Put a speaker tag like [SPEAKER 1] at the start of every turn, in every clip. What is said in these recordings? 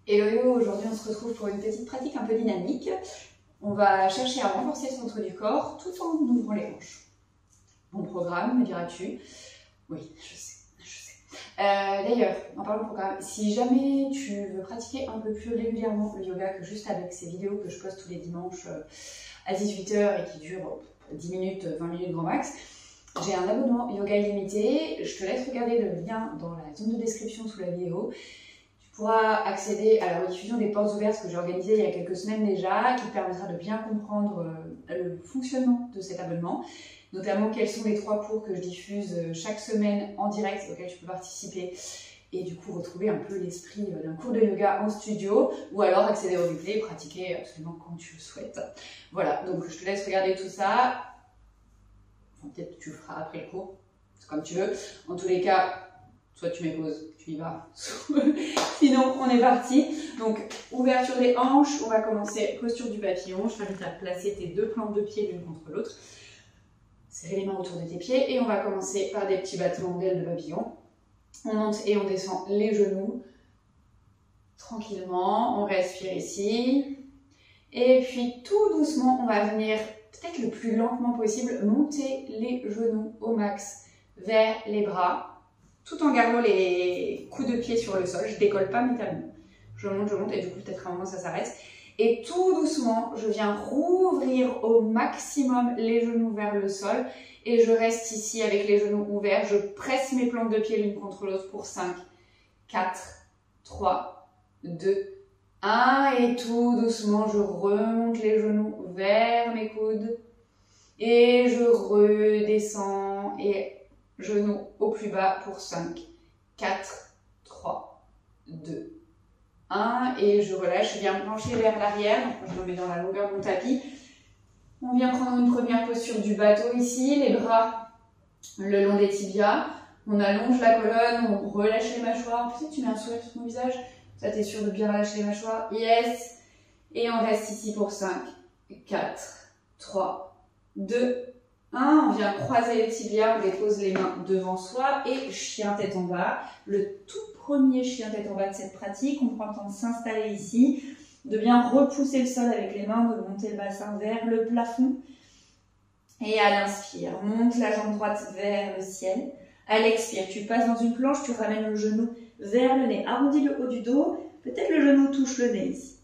[SPEAKER 1] Hello, aujourd'hui on se retrouve pour une petite pratique un peu dynamique. On va chercher à renforcer le centre du corps tout en ouvrant les hanches. Bon programme, me diras-tu? Oui, je sais. D'ailleurs, en parlant de programme, si jamais tu veux pratiquer un peu plus régulièrement le yoga que juste avec ces vidéos que je poste tous les dimanches à 18 h et qui durent 10 minutes, 20 minutes grand max, j'ai un abonnement yoga illimité. Je te laisse regarder le lien dans la zone de description sous la vidéo. Tu pourras accéder à la rediffusion des portes ouvertes que j'ai organisée il y a quelques semaines déjà, qui te permettra de bien comprendre le fonctionnement de cet abonnement, notamment quels sont les 3 cours que je diffuse chaque semaine en direct auxquels tu peux participer et du coup retrouver un peu l'esprit d'un cours de yoga en studio ou alors accéder au replay et pratiquer absolument quand tu le souhaites. Voilà, donc je te laisse regarder tout ça. Enfin, peut-être que tu le feras après le cours, c'est comme tu veux. En tous les cas, soit tu mets pause, tu y vas. Sinon, on est parti. Donc, ouverture des hanches, on va commencer posture du papillon. Je t'invite à placer tes 2 plantes de pied l'une contre l'autre. Serrer les mains autour de tes pieds et on va commencer par des petits battements d'ailes de papillon. On monte et on descend les genoux tranquillement. On respire ici. Et puis, tout doucement, on va venir, peut-être le plus lentement possible, monter les genoux au max vers les bras, tout en gardant les coups de pied sur le sol. Je décolle pas mes talons. Je monte et du coup, peut-être à un moment, ça s'arrête. Et tout doucement, je viens rouvrir au maximum les genoux vers le sol. Et je reste ici avec les genoux ouverts. Je presse mes plantes de pied l'une contre l'autre pour 5, 4, 3, 2, 1. Et tout doucement, je remonte les genoux vers mes coudes. Et je redescends et genoux au plus bas pour 5, 4, 3, 2, 1. Et je relâche, je viens me pencher vers l'arrière. Donc je me mets dans la longueur de mon tapis. On vient prendre une première posture du bateau ici, les bras le long des tibias. On allonge la colonne, on relâche les mâchoires. Peut-être tu mets un sourire sur ton visage. Ça, t'es sûr de bien relâcher les mâchoires. Yes. Et on reste ici pour 5, 4, 3, 2, 1. On vient croiser les tibias, on dépose les mains devant soi et chien tête en bas. Le tout premier chien tête en bas de cette pratique. On prend le temps de s'installer ici, de bien repousser le sol avec les mains, de monter le bassin vers le plafond. Et à l'inspire, monte la jambe droite vers le ciel. À l'expire, tu passes dans une planche, tu ramènes le genou vers le nez. Arrondis le haut du dos, peut-être le genou touche le nez ici.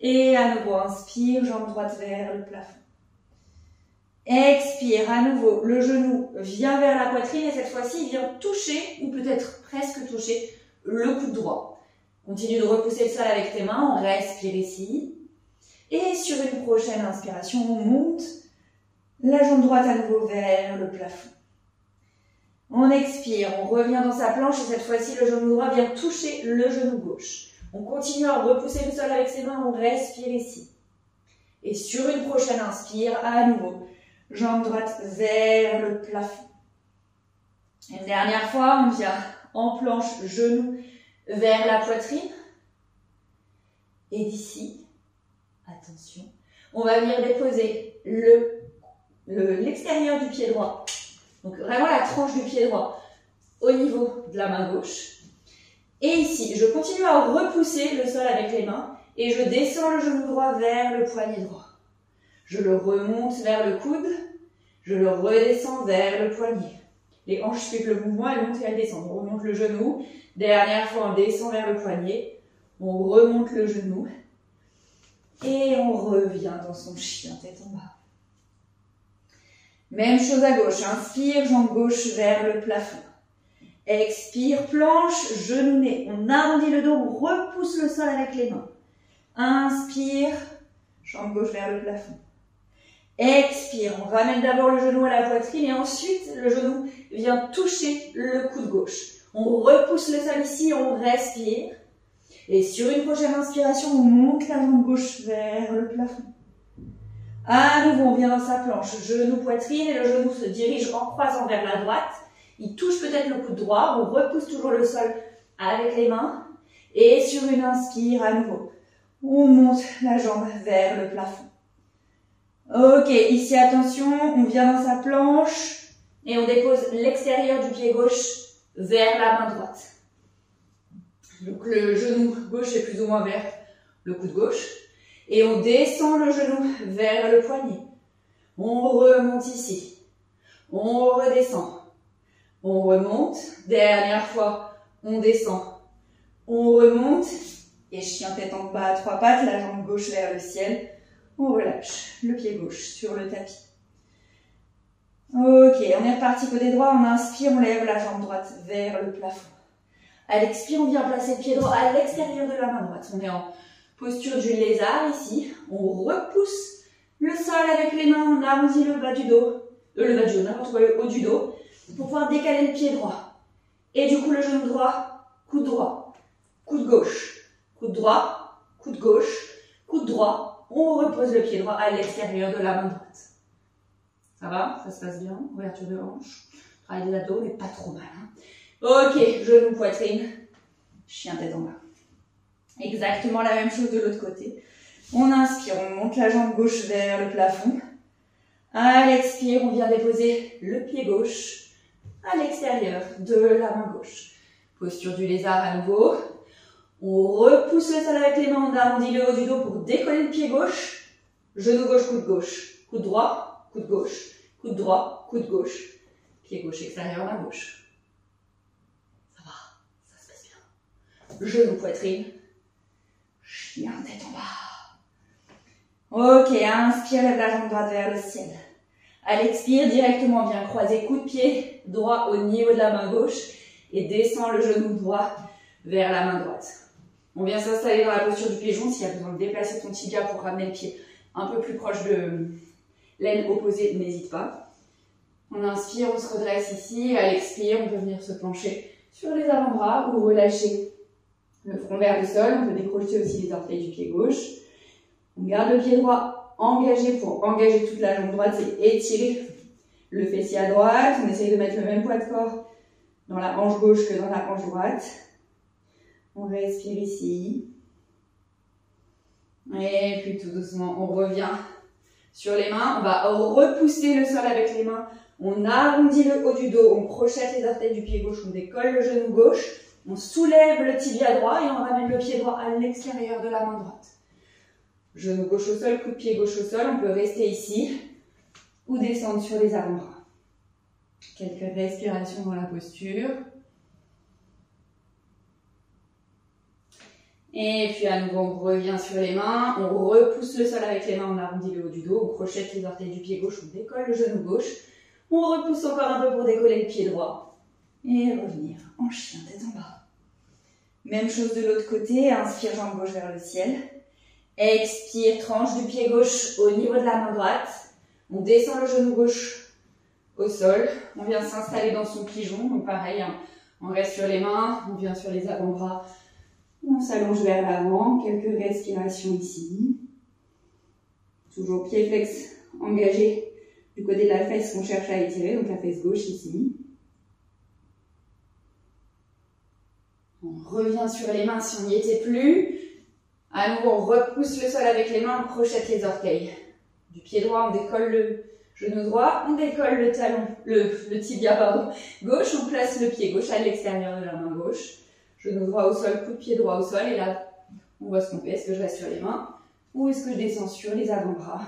[SPEAKER 1] Et à nouveau, inspire, jambe droite vers le plafond. Expire, à nouveau, le genou vient vers la poitrine et cette fois-ci, il vient toucher, ou peut-être presque toucher, le coude droit. Continue de repousser le sol avec tes mains, on respire ici. Et sur une prochaine inspiration, on monte la jambe droite à nouveau vers le plafond. On expire, on revient dans sa planche et cette fois-ci, le genou droit vient toucher le genou gauche. On continue à repousser le sol avec ses mains, on respire ici. Et sur une prochaine inspire, à nouveau, jambe droite vers le plafond. Une dernière fois, on vient en planche, genou vers la poitrine. Et d'ici, attention, on va venir déposer l'extérieur du pied droit. Donc vraiment la tranche du pied droit au niveau de la main gauche. Et ici, je continue à repousser le sol avec les mains et je descends le genou droit vers le poignet droit. Je le remonte vers le coude, je le redescends vers le poignet. Les hanches suivent le mouvement, elles montent et elles descendent. On remonte le genou, dernière fois on descend vers le poignet, on remonte le genou et on revient dans son chien tête en bas. Même chose à gauche, inspire, jambe gauche vers le plafond. Expire, planche, genou nez. On arrondit le dos, on repousse le sol avec les mains. Inspire, jambe gauche vers le plafond. Expire, on ramène d'abord le genou à la poitrine et ensuite le genou vient toucher le coude gauche. On repousse le sol ici, on respire. Et sur une prochaine inspiration, on monte la jambe gauche vers le plafond. À nouveau, on vient dans sa planche, genou, poitrine, et le genou se dirige en croisant vers la droite. Il touche peut-être le coude droit, on repousse toujours le sol avec les mains. Et sur une inspire, à nouveau, on monte la jambe vers le plafond. Ok, ici attention, on vient dans sa planche et on dépose l'extérieur du pied gauche vers la main droite. Donc le genou gauche est plus ou moins vers le coude gauche. Et on descend le genou vers le poignet. On remonte ici. On redescend. On remonte. Dernière fois, on descend. On remonte. Et chien tête en bas à 3 pattes, la jambe gauche vers le ciel. On relâche le pied gauche sur le tapis. Ok, on est reparti côté droit. On inspire, on lève la jambe droite vers le plafond. À l'expire, on vient placer le pied droit à l'extérieur de la main droite. On est en posture du lézard ici. On repousse le sol avec les mains. On arrondit le bas du dos. N'importe quoi, le haut du dos. Pour pouvoir décaler le pied droit. Et du coup, le genou droit, coude gauche. Coude droit, coude gauche, coude droit. On repose le pied droit à l'extérieur de la main droite. Ça va? Ça se passe bien? Ouverture de hanche. Travail des abdos, mais pas trop mal. Hein. Ok, genou, poitrine, chien tête en bas. Exactement la même chose de l'autre côté. On inspire, on monte la jambe gauche vers le plafond. À l'expire, on vient déposer le pied gauche à l'extérieur de la main gauche. Posture du lézard à nouveau. On repousse le sol avec les mains, on arrondit le haut du dos pour décoller le pied gauche. Genou gauche, coude gauche. Coude droit, coude gauche. Coude droit, coude gauche. Pied gauche extérieur, main gauche. Genou, poitrine, chien, tête en bas. Ok, inspire, lève la jambe droite vers le ciel. À l'expire, directement, viens croiser coup de pied droit au niveau de la main gauche et descends le genou droit vers la main droite. On vient s'installer dans la posture du pigeon. S'il y a besoin de déplacer ton tibia pour ramener le pied un peu plus proche de l'aine opposée, n'hésite pas. On inspire, on se redresse ici. À l'expire, on peut venir se pencher sur les avant-bras ou relâcher le front vers le sol. On peut décrocher aussi les orteils du pied gauche. On garde le pied droit engagé pour engager toute la jambe droite et étirer le fessier à droite. On essaye de mettre le même poids de corps dans la hanche gauche que dans la hanche droite. On respire ici. Et puis tout doucement, on revient sur les mains. On va repousser le sol avec les mains. On arrondit le haut du dos. On crochette les orteils du pied gauche. On décolle le genou gauche. On soulève le tibia droit et on ramène le pied droit à l'extérieur de la main droite. Genou gauche au sol, coup de pied gauche au sol. On peut rester ici ou descendre sur les avant-bras. Quelques respirations dans la posture. Et puis à nouveau, on revient sur les mains. On repousse le sol avec les mains. On arrondit le haut du dos. On crochette les orteils du pied gauche. On décolle le genou gauche. On repousse encore un peu pour décoller le pied droit. Et revenir en chien tête en bas. Même chose de l'autre côté, inspire jambe gauche vers le ciel. Expire, tranche du pied gauche au niveau de la main droite. On descend le genou gauche au sol. On vient s'installer dans son pigeon. Donc pareil, hein, on reste sur les mains, on vient sur les avant-bras. On s'allonge vers l'avant. Quelques respirations ici. Toujours pied flex engagé du côté de la fesse qu'on cherche à étirer, donc la fesse gauche ici. On revient sur les mains si on n'y était plus. À nouveau, on repousse le sol avec les mains, on crochette les orteils. Du pied droit, on décolle le genou droit, on décolle le talon, le tibia gauche, on place le pied gauche à l'extérieur de la main gauche. Genou droit au sol, coup de pied droit au sol, et là, on voit ce qu'on fait. Est-ce que je reste sur les mains ou est-ce que je descends sur les avant-bras?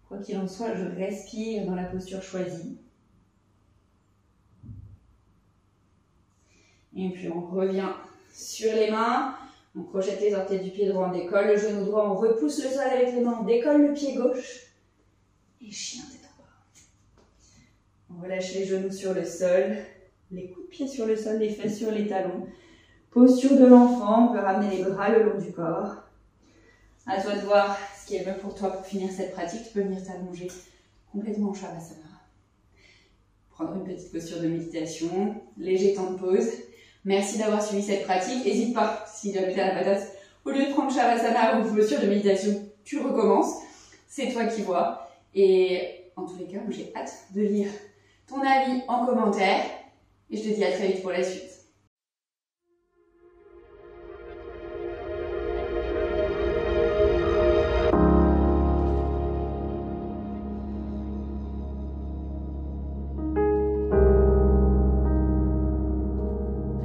[SPEAKER 1] Quoi qu'il en soit, je respire dans la posture choisie. Et puis on revient sur les mains, on crochette les orteils du pied droit, on décolle le genou droit, on repousse le sol avec les mains, on décolle le pied gauche. Et chien tête en bas. On relâche les genoux sur le sol, les coups de pied sur le sol, les fesses sur les talons. Posture de l'enfant, on peut ramener les bras le long du corps. À toi de voir ce qui est bon pour toi pour finir cette pratique. Tu peux venir t'allonger complètement en Shavasana. Prendre une petite posture de méditation, léger temps de pause. Merci d'avoir suivi cette pratique. N'hésite pas, si jamais tu as la patate, au lieu de prendre Shavasana ou posture de méditation, tu recommences. C'est toi qui vois. Et en tous les cas, j'ai hâte de lire ton avis en commentaire. Et je te dis à très vite pour la suite.